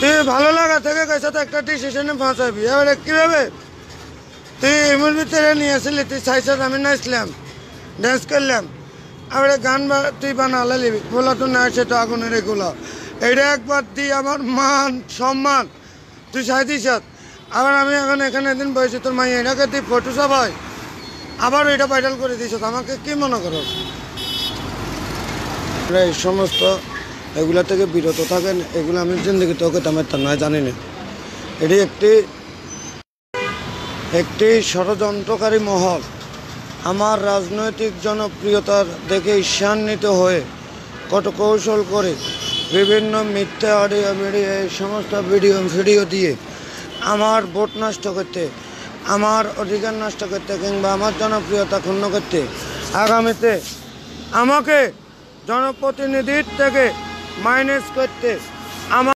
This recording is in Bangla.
তুই ভালো লাগা থেকে গেছে তো একটা ডিসিশনে ফাঁসাবি, এবারে কীভাবে তুই এমন ভিতরে নিয়ে আসলি, তুই চাইছিস আমি নাচলাম ড্যান্স করলাম, এবারে গান তুই বানালি বলা তো না সে তো আগুনের এগুলো, এটা একবার দিই আমার মান সম্মান তুই চাই দিস। আবার আমি এখন এখানে একদিন বসে তোর মাই এটাকে তুই ফটো সবাই আবার এটা ভাইরাল করে দিস, আমাকে কি মনে করো? এই সমস্ত এগুলা থেকে বিরত থাকেন, এগুলো আমি জিন্দগিতে ওকে তেমন নয় জানি না। এটি একটি ষড়যন্ত্রকারী মহল আমার রাজনৈতিক জনপ্রিয়তার দেখে ঈর্ষান্বিত হয়ে কৌশল করে বিভিন্ন মিথ্যা অডিও ভিডিও এই সমস্ত ভিডিও দিয়ে আমার ভোট নষ্ট করতে, আমার অধিকার নষ্ট করতে কিংবা আমার জনপ্রিয়তা ক্ষুণ্ণ করতে, আগামীতে আমাকে জনপ্রতিনিধির থেকে মাইনাস করতে আমার